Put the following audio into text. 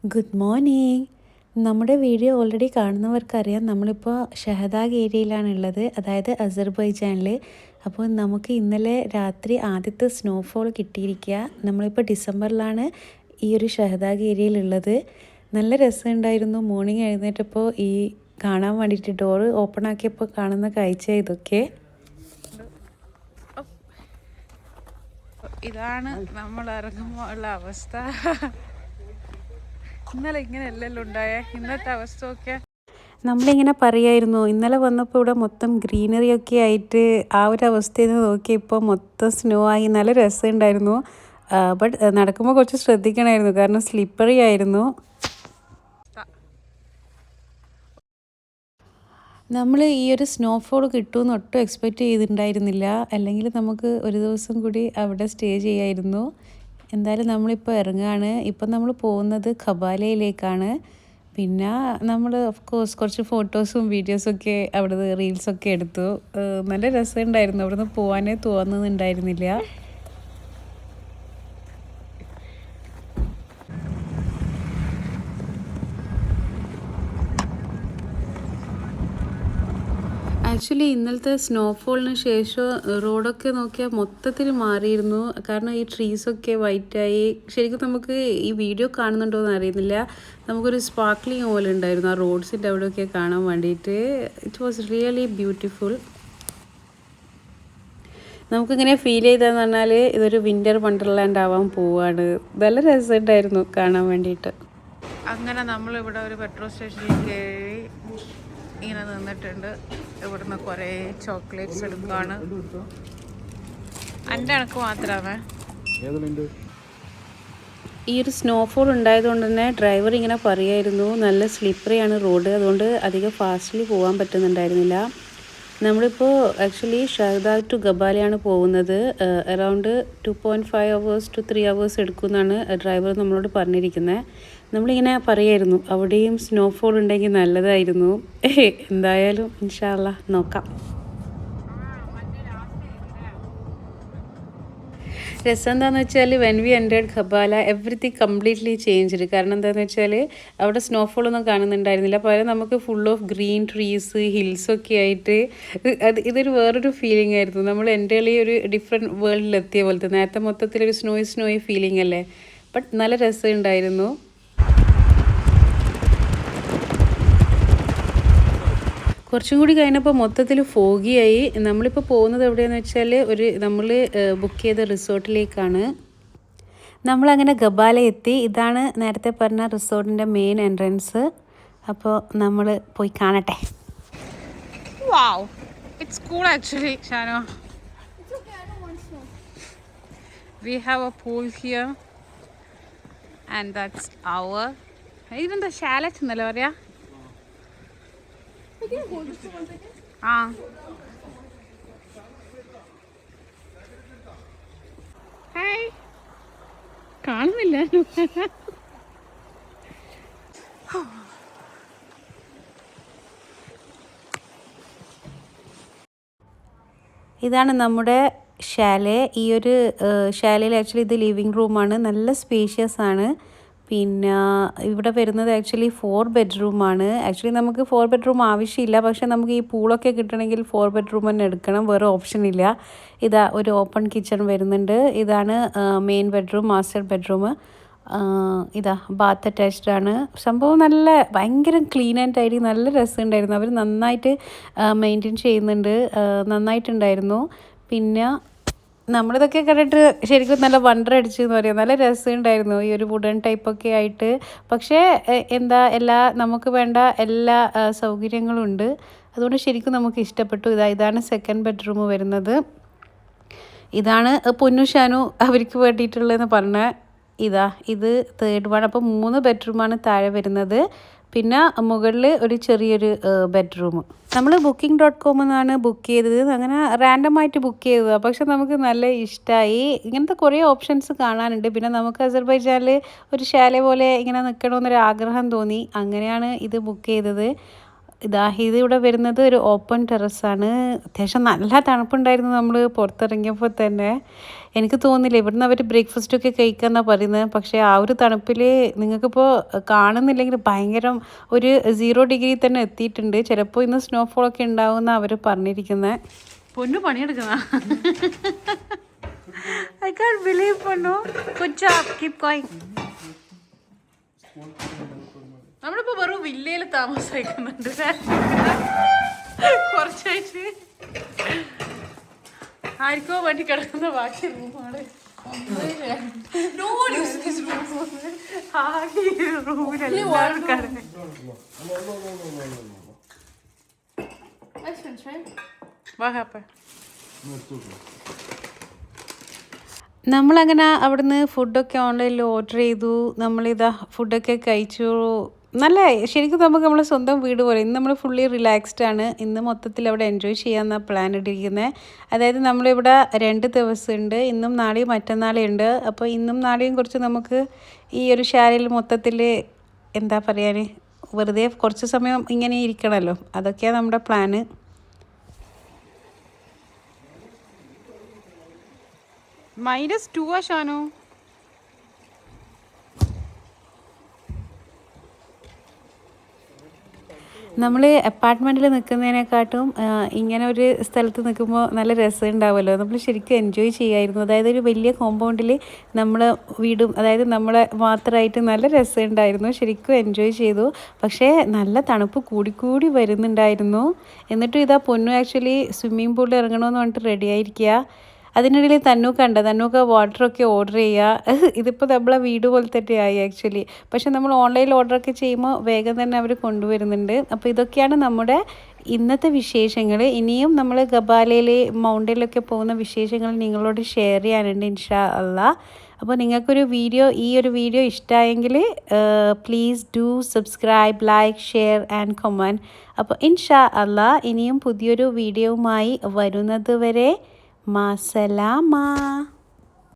Good morning. നമ്മുടെ video already കാണുന്നവർക്കറിയാം നമ്മളിപ്പോൾ ഷഹദാഗ് ഏരിയയിലാണുള്ളത്, അതായത് അസർബൈജാനിൽ. അപ്പോൾ നമുക്ക് ഇന്നലെ രാത്രി ആദ്യത്തെ സ്നോഫോൾ കിട്ടിയിരിക്കുക. നമ്മളിപ്പോൾ ഡിസംബറിലാണ് ഈ ഒരു ഷഹദാഗ് ഏരിയയിലുള്ളത്. നല്ല രസമുണ്ടായിരുന്നു. മോർണിംഗ് എഴുന്നേറ്റപ്പോൾ ഈ കാണാൻ വേണ്ടിയിട്ട് ഡോറ് ഓപ്പൺ ആക്കിയപ്പോൾ കാണുന്ന കാഴ്ച ഇതൊക്കെ. ഇതാണ് നമ്മൾ ഇറങ്ങുമ്പോൾ ഉള്ള അവസ്ഥ. ഇന്നലെ ഇങ്ങനെയല്ലല്ലോ ഉണ്ടായേ, ഇന്നത്തെ അവസ്ഥ ഒക്കെ. നമ്മളിങ്ങനെ പറയായിരുന്നു, ഇന്നലെ വന്നപ്പോൾ ഇവിടെ മൊത്തം ഗ്രീനറി ഒക്കെ ആയിട്ട് ആ ഒരു അവസ്ഥയിൽ നിന്ന് നോക്കിയപ്പോൾ മൊത്തം സ്നോ ആയി. നല്ല രസമുണ്ടായിരുന്നു. ബട്ട് നടക്കുമ്പോൾ കുറച്ച് ശ്രദ്ധിക്കണമായിരുന്നു, കാരണം സ്ലിപ്പറി ആയിരുന്നു. നമ്മൾ ഈ ഒരു സ്നോഫോൾ കിട്ടുമെന്ന് ഒട്ടും എക്സ്പെക്റ്റ് ചെയ്തിട്ടുണ്ടായിരുന്നില്ല. അല്ലെങ്കിൽ നമുക്ക് ഒരു ദിവസം കൂടി അവിടെ സ്റ്റേ ചെയ്യായിരുന്നു. എന്തായാലും നമ്മളിപ്പോൾ ഇറങ്ങുകയാണ്. ഇപ്പം നമ്മൾ പോകുന്നത് ഖബാലയിലേക്കാണ്. പിന്നെ നമ്മൾ ഓഫ് കോഴ്സ് കുറച്ച് ഫോട്ടോസും വീഡിയോസൊക്കെ അവിടെ റീൽസൊക്കെ എടുത്തു. നല്ല രസമുണ്ടായിരുന്നു. അവിടെ നിന്ന് പോകാനേ തോന്നുന്നുണ്ടായിരുന്നില്ല. ആക്ച്വലി ഇന്നലത്തെ സ്നോഫോളിന് ശേഷം റോഡൊക്കെ നോക്കിയാൽ മൊത്തത്തിൽ മാറിയിരുന്നു. കാരണം ഈ ട്രീസൊക്കെ വൈറ്റായി. ശരിക്കും നമുക്ക് ഈ വീഡിയോ കാണുന്നുണ്ടോയെന്ന് അറിയുന്നില്ല, നമുക്കൊരു സ്പാർക്ലിങ് പോലെ ഉണ്ടായിരുന്നു ആ റോഡ്സിൻ്റെ അവിടെയൊക്കെ കാണാൻ വേണ്ടിയിട്ട്. It was really beautiful. നമുക്കിങ്ങനെ ഫീൽ ചെയ്തതെന്ന് പറഞ്ഞാൽ ഇതൊരു വിൻ്റർ വണ്ടർലാൻഡ് ആവാൻ പോവുകയാണ്. നല്ല രസമുണ്ടായിരുന്നു കാണാൻ വേണ്ടിയിട്ട്. അങ്ങനെ നമ്മളിവിടെ ഒരു പെട്രോൾ സ്റ്റേഷനിൽ കയറി ഇങ്ങനെ നിന്നിട്ടുണ്ട്. ഇവിടുന്ന് കുറേ ചോക്ലേറ്റ്സ് എടുക്കുകയാണ്. എൻ്റെ കണക്ക് മാത്രമേ ഈ ഒരു സ്നോഫോൾ ഉണ്ടായതുകൊണ്ട് തന്നെ ഡ്രൈവർ ഇങ്ങനെ പറയായിരുന്നു, നല്ല സ്ലിപ്പറിയാണ് റോഡ്, അതുകൊണ്ട് അധികം ഫാസ്റ്റ്ലി പോകാൻ പറ്റുന്നുണ്ടായിരുന്നില്ല. നമ്മളിപ്പോൾ ആക്ച്വലി ഷഹദാഗ് ടു ഗബാലയാണ് പോകുന്നത്. അറൗണ്ട് 2.5 hours to 3 hours എടുക്കുമെന്നാണ് ഡ്രൈവർ നമ്മളോട് പറഞ്ഞിരിക്കുന്നത്. നമ്മളിങ്ങനെ പറയായിരുന്നു അവിടെയും സ്നോഫോൾ ഉണ്ടെങ്കിൽ നല്ലതായിരുന്നു. എന്തായാലും ഇൻഷാ അല്ലാഹ് നോക്കാം. രസം എന്താണെന്ന് വെച്ചാൽ when we entered Gabala everything completely changed. കാരണം എന്താണെന്ന് വെച്ചാൽ അവിടെ സ്നോഫോളൊന്നും കാണുന്നുണ്ടായിരുന്നില്ല. പകരം നമുക്ക് ഫുൾ ഓഫ് ഗ്രീൻ ട്രീസ്, ഹിൽസൊക്കെ ആയിട്ട് ഇതൊരു വേറൊരു ഫീലിംഗ് ആയിരുന്നു. നമ്മൾ എൻ്റെ ഒരു ഡിഫറെൻറ്റ് വേൾഡിലെത്തിയ പോലത്തെ. നേരത്തെ മൊത്തത്തിലൊരു സ്നോയി ഫീലിംഗ് അല്ലേ. ബട്ട് നല്ല രസമുണ്ടായിരുന്നു. കുറച്ചും കൂടി കഴിഞ്ഞപ്പോൾ മൊത്തത്തിൽ ഫോഗിയായി. നമ്മളിപ്പോൾ പോകുന്നത് എവിടെയാണെന്ന് വെച്ചാൽ നമ്മൾ ബുക്ക് ചെയ്ത റിസോർട്ടിലേക്കാണ്. നമ്മളങ്ങനെ ഗബാല എത്തി. ഇതാണ് നേരത്തെ പറഞ്ഞ റിസോർട്ടിൻ്റെ മെയിൻ എൻട്രൻസ്. അപ്പോൾ നമ്മൾ പോയി കാണട്ടെ. Wow, it's cool actually, Shano. It's okay, I don't want snow. We have a pool here and that's our. ഇതെന്താ ഷാലറ്റ് എന്നല്ലേ പറയാ? ആ ഹായ്, കാണുന്നില്ല. ഇതാണ് നമ്മുടെ ഷാലെ. ഈ ഒരു ഷാലയിൽ ആക്ച്വലി ഇത് ലിവിങ് റൂമാണ്. നല്ല സ്പേഷ്യസ് ആണ്. പിന്നെ ഇവിടെ വരുന്നത് ആക്ച്വലി 4 bedroom. ആക്ച്വലി നമുക്ക് 4 bedroom ആവശ്യമില്ല, പക്ഷേ നമുക്ക് ഈ പൂളൊക്കെ കിട്ടണമെങ്കിൽ 4 bedroom തന്നെ എടുക്കണം, വേറെ ഓപ്ഷൻ ഇല്ല. ഇതാ ഒരു ഓപ്പൺ കിച്ചൺ വരുന്നുണ്ട്. ഇതാണ് മെയിൻ ബെഡ്റൂം, മാസ്റ്റർ ബെഡ്റൂം. ഇതാ ബാത്ത് അറ്റാച്ച്ഡ് ആണ്. സംഭവം നല്ല ഭയങ്കര ക്ലീൻ ആൻഡ് ടൈഡി. നല്ല രസമുണ്ടായിരുന്നു. അവർ നന്നായിട്ട് മെയിൻറ്റെയിൻ ചെയ്യുന്നുണ്ട്. നന്നായിട്ടുണ്ടായിരുന്നു. പിന്നെ നമ്മളിതൊക്കെ കണ്ടിട്ട് ശരിക്കും നല്ല വണ്ടർ അടിച്ചു എന്ന് പറയാം. നല്ല രസമുണ്ടായിരുന്നു ഈ ഒരു വുഡൻ ടൈപ്പൊക്കെ ആയിട്ട്. പക്ഷേ നമുക്ക് വേണ്ട എല്ലാ സൗകര്യങ്ങളും ഉണ്ട്. അതുകൊണ്ട് ശരിക്കും നമുക്ക് ഇഷ്ടപ്പെട്ടു. ഇതാണ് സെക്കൻഡ് ബെഡ്റൂം വരുന്നത്. ഇതാണ് പൊന്നു ഷാനു അവർക്ക് വേണ്ടിയിട്ടുള്ളതെന്ന് പറഞ്ഞ ഇത് തേർഡ് വൺ. അപ്പോൾ 3 bedroom താഴെ വരുന്നത്. പിന്നെ മുകളിൽ ഒരു ചെറിയൊരു ബെഡ്റൂം. നമ്മൾ booking.com എന്നാണ് ബുക്ക് ചെയ്തത്. അങ്ങനെ റാൻഡമായിട്ട് ബുക്ക് ചെയ്തതാണ്. പക്ഷെ നമുക്ക് നല്ല ഇഷ്ടമായി. ഇങ്ങനത്തെ കുറേ ഓപ്ഷൻസ് കാണാനുണ്ട്. പിന്നെ നമുക്ക് അസർബൈജാനിൽ ഒരു ഷാലെ പോലെ ഇങ്ങനെ നിൽക്കണമെന്നൊരു ആഗ്രഹം തോന്നി. അങ്ങനെയാണ് ഇത് ബുക്ക് ചെയ്തത്. ഇത് ഇവിടെ വരുന്നത് ഒരു ഓപ്പൺ ടെറസാണ്. അത്യാവശ്യം നല്ല തണുപ്പുണ്ടായിരുന്നു നമ്മൾ പുറത്തിറങ്ങിയപ്പോൾ തന്നെ. എനിക്ക് തോന്നുന്നില്ല ഇവിടുന്ന് അവർ ബ്രേക്ക്ഫാസ്റ്റൊക്കെ കഴിക്കാമെന്നാണ് പറയുന്നത്. പക്ഷേ ആ ഒരു തണുപ്പിൽ നിങ്ങൾക്കിപ്പോൾ കാണുന്നില്ലെങ്കിൽ ഭയങ്കരം ഒരു 0 ഡിഗ്രി തന്നെ എത്തിയിട്ടുണ്ട്. ചിലപ്പോൾ ഇന്ന് സ്നോഫോളൊക്കെ ഉണ്ടാവുമെന്നാണ് അവർ പറഞ്ഞിരിക്കുന്നത്. പൊന്നു പണിയെടുക്കുന്ന I can't believe പൊന്നു. Good job. Keep going. നമ്മളിപ്പോ വെറും വില്ലയിൽ താമസിക്കുന്നുണ്ട് കുറച്ചായിട്ട്. ആർക്കോ വേണ്ടി കിടക്കുന്ന ബാക്കി റൂമാണ്. റൂമിലെല്ലാവരും കിടന്നു. What happened? നമ്മളങ്ങനെ അവിടുന്ന് ഫുഡൊക്കെ ഓൺലൈനിൽ ഓർഡർ ചെയ്തു. നമ്മളിതാ ഫുഡൊക്കെ കഴിച്ചു. നല്ല ശരിക്കും നമുക്ക് നമ്മളെ സ്വന്തം വീട് പോലെ. ഇന്ന് നമ്മൾ ഫുള്ളി റിലാക്സ്ഡ് ആണ്. ഇന്ന് മൊത്തത്തിൽ അവിടെ എൻജോയ് ചെയ്യാമെന്നാണ് പ്ലാൻ ഇട്ടിരിക്കുന്നത്. അതായത് നമ്മളിവിടെ 2 ദിവസമുണ്ട്. ഇന്നും നാളെയും മറ്റന്നാളെയും ഉണ്ട്. അപ്പോൾ ഇന്നും നാളെയും കുറച്ച് നമുക്ക് ഈ ഒരു ഷാലയിൽ മൊത്തത്തിൽ എന്താ പറയാൻ, വെറുതെ കുറച്ച് സമയം ഇങ്ങനെ ഇരിക്കണമല്ലോ. അതൊക്കെയാണ് നമ്മുടെ പ്ലാന്. -2 ഷാനു. നമ്മൾ അപ്പാർട്ട്മെൻറ്റിൽ നിൽക്കുന്നതിനെക്കാട്ടും ഇങ്ങനെ ഒരു സ്ഥലത്ത് നിൽക്കുമ്പോൾ നല്ല രസം ഉണ്ടാവുമല്ലോ. നമ്മൾ ശരിക്കും എൻജോയ് ചെയ്യായിരുന്നു. അതായത് ഒരു വലിയ കോമ്പൗണ്ടിൽ നമ്മൾ വീടും, അതായത് നമ്മളെ മാത്രമായിട്ട് നല്ല രസം ഉണ്ടായിരുന്നു. ശരിക്കും എൻജോയ് ചെയ്തു. പക്ഷേ നല്ല തണുപ്പ് കൂടിക്കൂടി വരുന്നുണ്ടായിരുന്നു. എന്നിട്ടും ഇതാ പൊന്നു ആക്ച്വലി സ്വിമ്മിംഗ് പൂളിൽ ഇറങ്ങണമെന്ന് പറഞ്ഞിട്ട് റെഡി ആയിരിക്കുക. അതിനിടയിൽ തന്നൂക്ക വാട്ടറൊക്കെ ഓർഡർ ചെയ്യുക. ഇതിപ്പോൾ നമ്മളെ വീട് പോലെ തന്നെയായി ആക്ച്വലി. പക്ഷെ നമ്മൾ ഓൺലൈനിൽ ഓർഡറൊക്കെ ചെയ്യുമ്പോൾ വേഗം തന്നെ അവർ കൊണ്ടുവരുന്നുണ്ട്. അപ്പോൾ ഇതൊക്കെയാണ് നമ്മുടെ ഇന്നത്തെ വിശേഷങ്ങൾ. ഇനിയും നമ്മൾ ഗബാലയിൽ മൗണ്ടനിലൊക്കെ പോകുന്ന വിശേഷങ്ങൾ നിങ്ങളോട് ഷെയർ ചെയ്യാനുണ്ട് ഇൻഷാ അള്ളാ. അപ്പോൾ നിങ്ങൾക്കൊരു ഈ ഒരു വീഡിയോ ഇഷ്ടമായെങ്കിൽ please do subscribe, like, share and comment. അപ്പോൾ ഇൻഷാ അള്ളാ ഇനിയും പുതിയൊരു വീഡിയോവുമായി വരുന്നത് വരെ മാസലാമ.